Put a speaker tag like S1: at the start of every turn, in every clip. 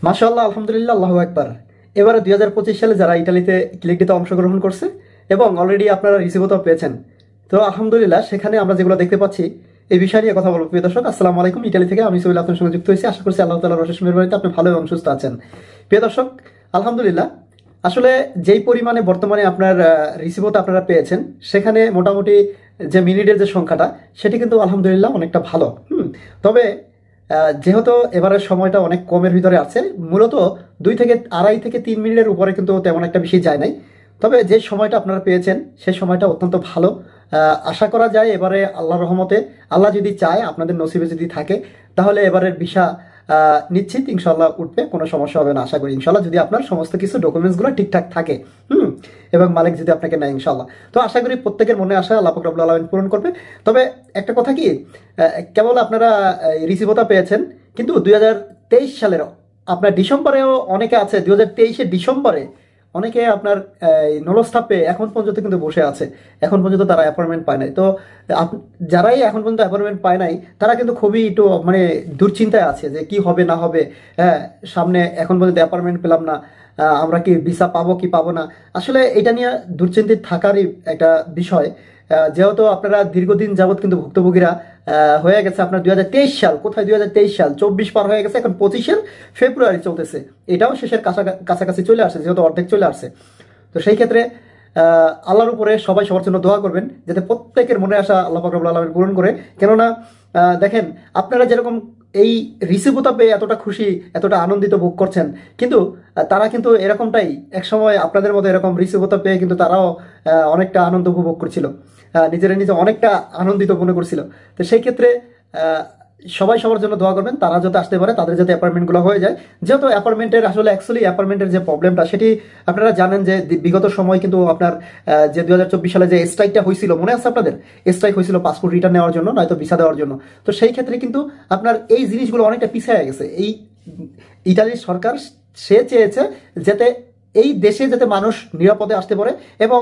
S1: মাশাআল্লাহ, আলহামদুলিল্লাহ, আল্লাহু আকবার। এবারে 2025 সালে যারা ইতালিতে ক্লিক দিতে অংশগ্রহণ করছে এবং অলরেডি আপনারা রিসিভও পেয়েছেন, তো আলহামদুলিল্লাহ সেখানে আমরা যেগুলো দেখতে পাচ্ছি এই বিষয় নিয়ে কথা বলবো। প্রিয় দর্শক, আসসালামু আলাইকুম। ইতালি থেকে আমি সোহেল আপনার সঙ্গে যুক্ত হয়েছি। আশা করছি আল্লাহ তাআলার অশেষ মেহেরবানিতে আপনি ভালো এবং সুস্থ আছেন। প্রিয় দর্শক, আলহামদুলিল্লাহ আসলে যেই পরিমাণে বর্তমানে আপনার রিসিভটা আপনারা পেয়েছেন, সেখানে মোটামুটি যে মিনিটের যে সংখ্যাটা সেটি কিন্তু আলহামদুলিল্লাহ অনেকটা ভালো। তবে যেহেতু এবারের সময়টা অনেক কমের ভিতরে আছে, মূলত 2 থেকে 2.5 থেকে 3 মিনিটের উপরে কিন্তু তেমন একটা বেশি যায় নাই। তবে যে সময়টা আপনারা পেয়েছেন সেই সময়টা অত্যন্ত ভালো। আশা করা যায় এবারে আল্লাহর রহমতে, আল্লাহ যদি চায়, আপনাদের নসিবে যদি থাকে, তাহলে এবারের ভিসা নিশ্চিত ইনশাল্লাহ উঠবে, কোনো সমস্যা হবে না আশা করি ইনশাল্লাহ, যদি আপনার সমস্ত কিছু ডকুমেন্টসগুলো ঠিকঠাক থাকে। এবং মালিক যদি আপনাকে নেয় ইনশাল্লাহ, তো আশা করি প্রত্যেকের মনে আসা আল্লাহ পাক রব্বুল আলামিন পূরণ করবে। তবে একটা কথা কি, কেবল আপনারা রিসিভটা পেয়েছেন, কিন্তু 2023 সালের আপনার ডিসেম্বরেও অনেকে আছে, 2023-এর ডিসেম্বরে অনেকে আপনার নলস্থাপ পেয়ে এখন পর্যন্ত কিন্তু বসে আছে। এখন পর্যন্ত তারা অ্যাপয়েন্টমেন্ট পায় নাই। তো যারাই এখন পর্যন্ত অ্যাপয়েন্টমেন্ট পায় নাই, তারা কিন্তু খুবই একটু মানে দুশ্চিন্তায় আছে যে কি হবে না হবে। হ্যাঁ, সামনে এখন পর্যন্ত অ্যাপয়েন্টমেন্ট পেলাম না, আমরা কি ভিসা পাবো কি পাবো না। আসলে এটা নিয়ে দুশ্চিন্তিত থাকারই একটা বিষয়। যেহেতু আপনারা দীর্ঘদিন যাবৎ কিন্তু ভুক্তভোগীরা হয়ে গেছে আপনার 2023 সাল, কোথায় 2023 সাল, 24 পার হয়ে গেছে, এখন 25-এর ফেব্রুয়ারি চলতেছে। এটাও শেষের কাছাকাছি চলে আসছে, যেহেতু অর্ধেক চলে আসছে। তো সেই ক্ষেত্রে আল্লাহর উপরে সবাই সবার জন্য দোয়া করবেন, যাতে প্রত্যেকের মনে আসা আল্লাহ পাক রব্বুল আলামিন পূরণ করে। কেননা দেখেন, আপনারা যেরকম এই রিসিভটা পেয়ে এতটা খুশি, এতটা আনন্দিত ভোগ করছেন, কিন্তু তারা কিন্তু এরকমটাই একসময় আপনাদের মতো এরকম রিসিভটা পেয়ে কিন্তু তারাও অনেকটা আনন্দ উপভোগ করছিল, নিজেরা নিজে অনেকটা আনন্দিত মনে করছিল। তো সেই ক্ষেত্রে সবাই সবার জন্য দোয়া করবেন, তারা যাতে আসতে পারে, তাদের যাতে অ্যাপার্টমেন্টগুলো হয়ে যায়। যেহেতু অ্যাপার্টমেন্টের আসলে অ্যাকচুয়ালি অ্যাপার্টমেন্টের যে প্রবলেমটা, সেটি আপনারা জানেন যে বিগত সময় কিন্তু আপনার যে 2024 সালে যে স্ট্রাইকটা হয়েছিল, মনে আছে আপনাদের? স্ট্রাইক হয়েছিল পাসপোর্ট রিটার্ন নেওয়ার জন্য, নয়তো ভিসা দেওয়ার জন্য। তো সেই ক্ষেত্রে কিন্তু আপনার এই জিনিসগুলো অনেকটা পিছিয়ে গেছে। এই ইতালির সরকার সে চেয়েছে যাতে এই দেশে যাতে মানুষ নিরাপদে আসতে পারে এবং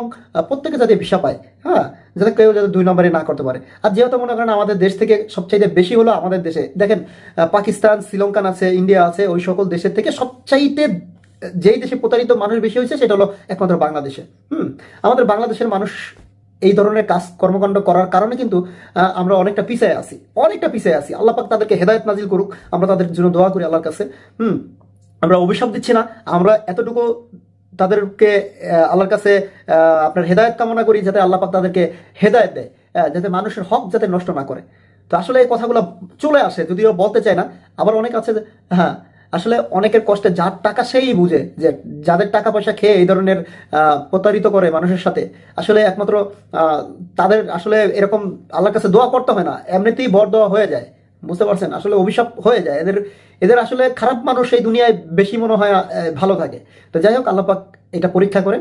S1: প্রত্যেকে যাতে ভিসা পায়। হ্যাঁ, যাতে কেউ যাতে 2 নম্বরে না করতে পারে। আর যেহেতু মনে করেন আমাদের দেশ থেকে সবচাইতে বেশি হলো আমাদের দেশে, দেখেন পাকিস্তান, শ্রীলঙ্কান আছে, ইন্ডিয়া আছে, ওই সকল দেশের থেকে সবচাইতে যেই দেশে প্রতারিত মানুষ বেশি হয়েছে সেটা হলো একমাত্র বাংলাদেশে। আমাদের বাংলাদেশের মানুষ এই ধরনের কাজ কর্মকাণ্ড করার কারণে কিন্তু আমরা অনেকটা পিছিয়ে আছি, অনেকটা পিছিয়ে আছি। আল্লাহ পাক তাদেরকে হেদায়েত নাজিল করুক, আমরা তাদের জন্য দোয়া করি আল্লাহর কাছে। আমরা অভিশাপ দিচ্ছি না, আমরা এতটুকু তাদেরকে আল্লাহর কাছে আপনার হেদায়েত কামনা করি, যাতে আল্লাহ পাক তাদেরকে হেদায়েত দেয়, যাতে মানুষের হক যাতে নষ্ট না করে। তো আসলে এই কথাগুলো চলে আসে, যদিও বলতে চায় না। আবার অনেক আছে যে, হ্যাঁ, আসলে অনেকের কষ্টে যার টাকা সেই বুঝে, যে যাদের টাকা পয়সা খেয়ে এই ধরনের প্রতারিত করে মানুষের সাথে, আসলে একমাত্র তাদের আসলে এরকম আল্লাহর কাছে দোয়া করতে হয় না, এমনিতেই বর দেওয়া হয়ে যায়। বুঝতে পারছেন? আসলে অভিশাপ হয়ে যায় এদের। এদের আসলে খারাপ মানুষ এই দুনিয়ায় বেশি মনে হয় ভালো থাকে। তো যাই হোক, আল্লাহ পাক এটা পরীক্ষা করে,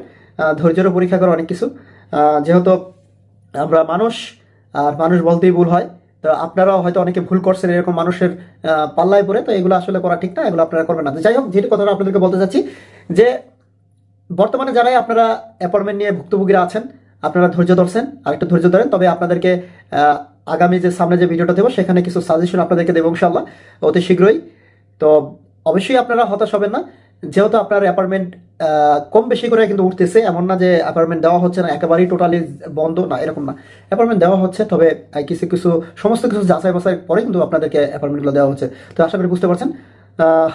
S1: ধৈর্যেরও পরীক্ষা করে অনেক কিছু। যেহেতু আমরা মানুষ, আর মানুষ বলতেই ভুল হয়। তো আপনারাও হয়তো অনেকে ভুল করছেন এরকম মানুষের পাল্লায় পড়ে, তো এগুলো আসলে করা ঠিক না, এগুলো আপনারা করবেন না। তো যাই হোক, যেটি কথাটা আপনাদেরকে বলতে চাচ্ছি যে বর্তমানে যারাই আপনারা অ্যাপয়েন্টমেন্ট নিয়ে ভুক্তভোগীরা আছেন, আপনারা ধৈর্য ধরছেন, আর একটু ধৈর্য ধরেন। তবে আপনাদেরকে আগামী যে সামনে যে ভিডিওটা দেবো, সেখানে কিছু সাজেশন আপনাদেরকে দেবো ইনশাআল্লাহ অতি শীঘ্রই। তো অবশ্যই আপনারা হতাশ হবেন না, যেহেতু আপনার অ্যাপার্টমেন্ট কম বেশি করে কিন্তু উঠতেছে, এমন না যে অ্যাপার্টমেন্ট দেওয়া হচ্ছে না, একেবারেই টোটালি বন্ধ না, এরকম না। অ্যাপার্টমেন্ট দেওয়া হচ্ছে, তবে কিছু কিছু সমস্ত কিছু যাচাই বাছাই পরে কিন্তু আপনাদেরকে অ্যাপার্টমেন্টগুলো দেওয়া হচ্ছে। তো আশা করি বুঝতে পারছেন।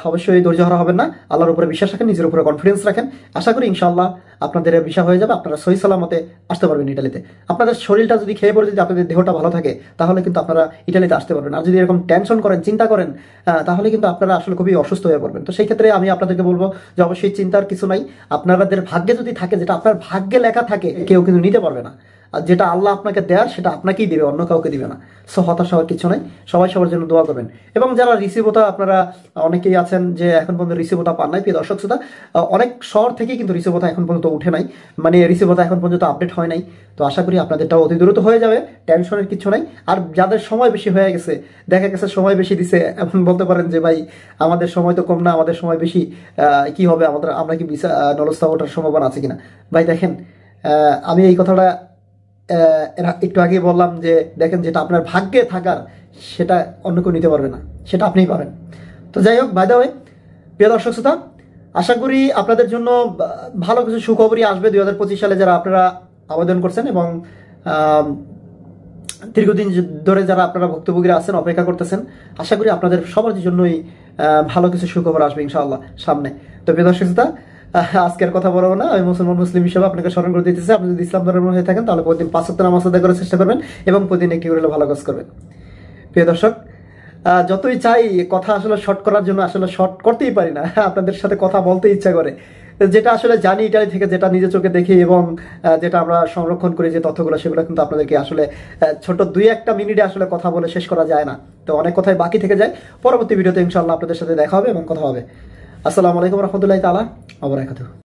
S1: অবশ্যই ধৈর্য হারা হবেন না, আল্লাহর উপরে বিশ্বাস রাখেন, নিজের উপরে কনফিডেন্স রাখেন। আশা করি ইনশাআল্লাহ আপনাদের ভিসা হয়ে যাবে, আপনারা সহি সালামতে আসতে পারবেন ইটালিতে। আপনাদের শরীরটা যদি খেয়ে পড়ে, যদি আপনাদের দেহটা ভালো থাকে, তাহলে কিন্তু আপনারা ইটালিতে আসতে পারবেন। আর যদি এরকম টেনশন করেন, চিন্তা করেন, তাহলে কিন্তু আপনারা আসলে খুবই অসুস্থ হয়ে পড়বেন। তো সেই ক্ষেত্রে আমি আপনাদেরকে বলবো যে অবশ্যই চিন্তার কিছু নাই। আপনাদের ভাগ্যে যদি থাকে, যেটা আপনার ভাগ্যে লেখা থাকে, কেউ কিন্তু নিতে পারবে না। আর যেটা আল্লাহ আপনাকে দেয়ার, সেটা আপনাকেই দিবে, অন্য কাউকে দিবে না। সো হতাশ হওয়ার কিছু নাই, সবাই সবার জন্য দোয়া করবেন। এবং যারা রিসিভটা, আপনারা অনেকেই আছেন যে এখন পর্যন্ত রিসিভটা পান নাই, প্রিয় দর্শক শ্রোতা, অনেক শহর থেকেই কিন্তু রিসিভটা এখন পর্যন্ত উঠে নাই, মানে রিসিভটা এখন পর্যন্ত আপডেট হয় নাই। তো আশা করি আপনাদেরটাও অতি দ্রুত হয়ে যাবে, টেনশনের কিছু নাই। আর যাদের সময় বেশি হয়ে গেছে, দেখা গেছে সময় বেশি দিছে, এখন বলতে পারেন যে ভাই আমাদের সময় তো কম না, আমাদের সময় বেশি, কি হবে আমাদের, আমরা কি ভিসা নলস্তা ওঠার সম্ভাবনা আছে কিনা। ভাই দেখেন, আমি এই কথাটা একটু আগে বললাম যে দেখেন, যেটা আপনার ভাগ্যে থাকার, সেটা অন্য কেউ নিতে পারবে না, সেটা আপনিই পাবেন। তো যাই হোক, বাই দ্য ওয়ে, প্রিয় দর্শক শ্রোতা, আশা করি আপনাদের জন্য ভালো কিছু সুখবরই আসবে 2025 সালে, যারা আপনারা আবেদন করছেন এবং দীর্ঘদিন ধরে যারা আপনারা ভুক্তভোগীরা আছেন, অপেক্ষা করতেছেন। আশা করি আপনাদের সবার জন্যই ভালো কিছু সুখবর আসবে ইনশাআল্লাহ সামনে। তো প্রিয় দর্শক শ্রোতা, আজকের কথা বলবো না, আমি মুসলিম হিসেবে আপনাকে স্মরণ করে দিতেছি, আপনি যদি ইসলাম ধর্মের হয়ে থাকেন তাহলে প্রতিদিন 5 ওয়াক্ত নামাজ আদায় করার চেষ্টা করবেন এবং প্রতিদিন একটি করে ভালো কাজ করবেন। প্রিয় দর্শক, যতই চাই কথা আসলে শর্ট করার জন্য আসলে শর্ট করতেই পারি না, আপনাদের সাথে কথা বলতে ইচ্ছা করে। যেটা আসলে জানি ইটালি থেকে, যেটা নিজে চোখে দেখি এবং যেটা আমরা সংরক্ষণ করি যে তথ্যগুলো, সেগুলো কিন্তু আপনাদেরকে আসলে ছোট 2-1 মিনিটে আসলে কথা বলে শেষ করা যায় না। তো অনেক কথাই বাকি থেকে যায়। পরবর্তী ভিডিওতে ইনশাআল্লাহ আপনাদের সাথে দেখা হবে এবং কথা হবে। আসসালামু আলাইকুম রহমতুল্লাহি তাআলা ওয়া বারাকাতুহু।